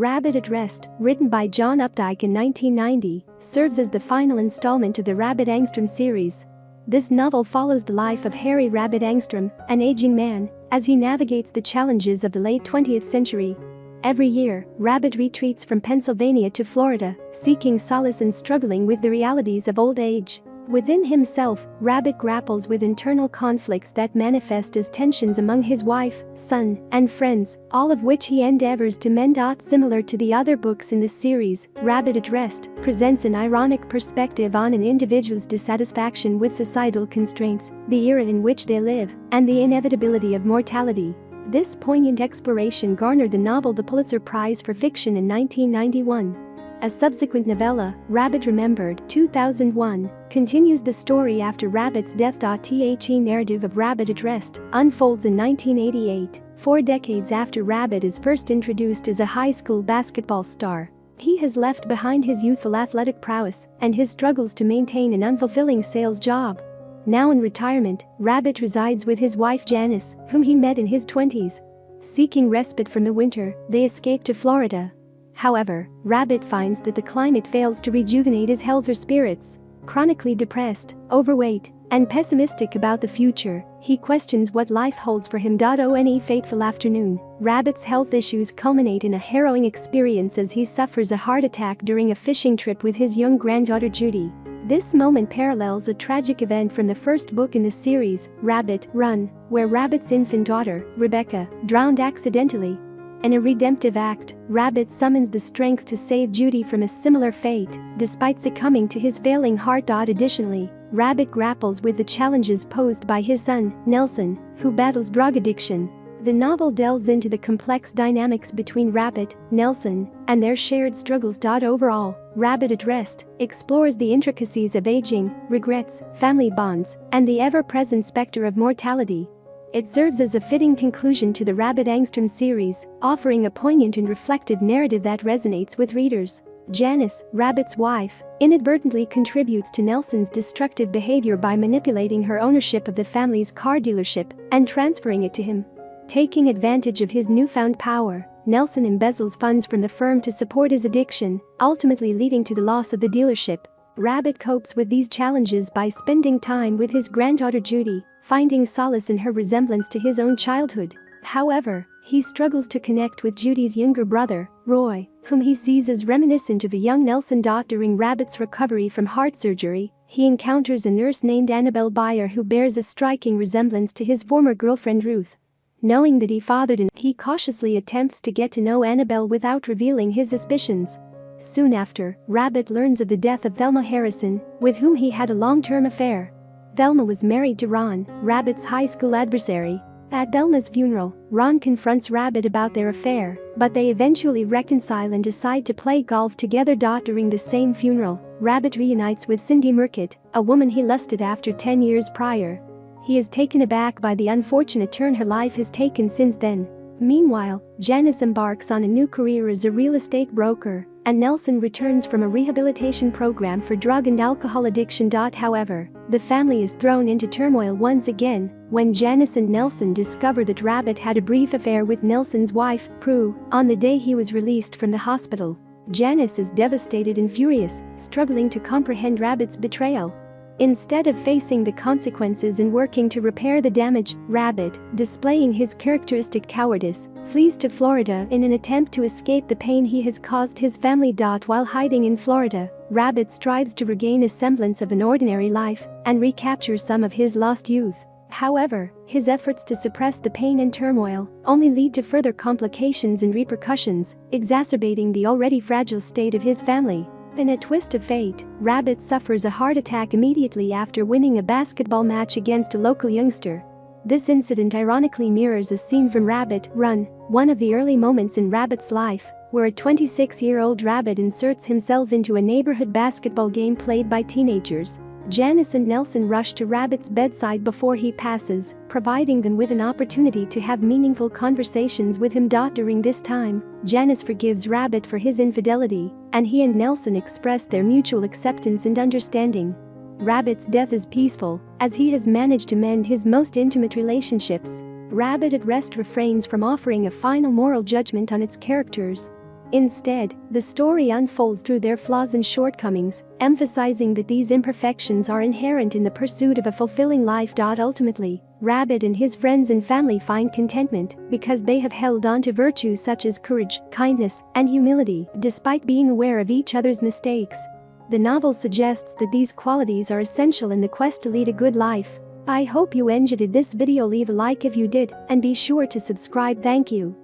Rabbit at Rest, written by John Updike in 1990, serves as the final installment of the Rabbit Angstrom series. This novel follows the life of Harry Rabbit Angstrom, an aging man, as he navigates the challenges of the late 20th century. Every year, Rabbit retreats from Pennsylvania to Florida, seeking solace and struggling with the realities of old age. Within himself, Rabbit grapples with internal conflicts that manifest as tensions among his wife, son, and friends, all of which he endeavors to mend. Similar to the other books in this series, Rabbit at Rest presents an ironic perspective on an individual's dissatisfaction with societal constraints, the era in which they live, and the inevitability of mortality. This poignant exploration garnered the novel the Pulitzer Prize for Fiction in 1991. A subsequent novella, Rabbit Remembered, 2001, continues the story after Rabbit's death. The narrative of Rabbit at Rest unfolds in 1988, 4 decades after Rabbit is first introduced as a high school basketball star. He has left behind his youthful athletic prowess and his struggles to maintain an unfulfilling sales job. Now in retirement, Rabbit resides with his wife Janice, whom he met in his 20s. Seeking respite from the winter, they escape to Florida. However, Rabbit finds that the climate fails to rejuvenate his health or spirits. Chronically depressed, overweight, and pessimistic about the future, he questions what life holds for him. On fateful afternoon, Rabbit's health issues culminate in a harrowing experience as he suffers a heart attack during a fishing trip with his young granddaughter Judy. This moment parallels a tragic event from the first book in the series, Rabbit Run, where Rabbit's infant daughter, Rebecca, drowned accidentally. In a redemptive act, Rabbit summons the strength to save Judy from a similar fate, despite succumbing to his failing heart. Additionally, Rabbit grapples with the challenges posed by his son, Nelson, who battles drug addiction. The novel delves into the complex dynamics between Rabbit, Nelson, and their shared struggles. Overall, Rabbit at Rest explores the intricacies of aging, regrets, family bonds, and the ever-present specter of mortality. It serves as a fitting conclusion to the Rabbit Angstrom series, offering a poignant and reflective narrative that resonates with readers. Janice, Rabbit's wife, inadvertently contributes to Nelson's destructive behavior by manipulating her ownership of the family's car dealership and transferring it to him. Taking advantage of his newfound power, Nelson embezzles funds from the firm to support his addiction, ultimately leading to the loss of the dealership. Rabbit copes with these challenges by spending time with his granddaughter Judy, finding solace in her resemblance to his own childhood. However, he struggles to connect with Judy's younger brother, Roy, whom he sees as reminiscent of a young Nelson. During Rabbit's recovery from heart surgery, he encounters a nurse named Annabelle Byer who bears a striking resemblance to his former girlfriend Ruth. Knowing that he fathered an, he cautiously attempts to get to know Annabelle without revealing his suspicions. Soon after, Rabbit learns of the death of Thelma Harrison, with whom he had a long-term affair. Thelma was married to Ron, Rabbit's high school adversary. At Thelma's funeral, Ron confronts Rabbit about their affair, but they eventually reconcile and decide to play golf together. During the same funeral, Rabbit reunites with Cindy Murcutt, a woman he lusted after 10 years prior. He is taken aback by the unfortunate turn her life has taken since then. Meanwhile, Janice embarks on a new career as a real estate broker, and Nelson returns from a rehabilitation program for drug and alcohol addiction. However, the family is thrown into turmoil once again when Janice and Nelson discover that Rabbit had a brief affair with Nelson's wife, Prue, on the day he was released from the hospital. Janice is devastated and furious, struggling to comprehend Rabbit's betrayal. Instead of facing the consequences and working to repair the damage, Rabbit, displaying his characteristic cowardice, flees to Florida in an attempt to escape the pain he has caused his family. While hiding in Florida, Rabbit strives to regain a semblance of an ordinary life and recapture some of his lost youth. However, his efforts to suppress the pain and turmoil only lead to further complications and repercussions, exacerbating the already fragile state of his family. In a twist of fate, Rabbit suffers a heart attack immediately after winning a basketball match against a local youngster. This incident ironically mirrors a scene from Rabbit Run, one of the early moments in Rabbit's life, where a 26-year-old Rabbit inserts himself into a neighborhood basketball game played by teenagers. Janice and Nelson rush to Rabbit's bedside before he passes, providing them with an opportunity to have meaningful conversations with him. During this time, Janice forgives Rabbit for his infidelity, and he and Nelson express their mutual acceptance and understanding. Rabbit's death is peaceful, as he has managed to mend his most intimate relationships. Rabbit at Rest refrains from offering a final moral judgment on its characters. Instead, the story unfolds through their flaws and shortcomings, emphasizing that these imperfections are inherent in the pursuit of a fulfilling life. Ultimately, Rabbit and his friends and family find contentment because they have held on to virtues such as courage, kindness, and humility, despite being aware of each other's mistakes. The novel suggests that these qualities are essential in the quest to lead a good life. I hope you enjoyed this video. Leave a like if you did, and be sure to subscribe. Thank you.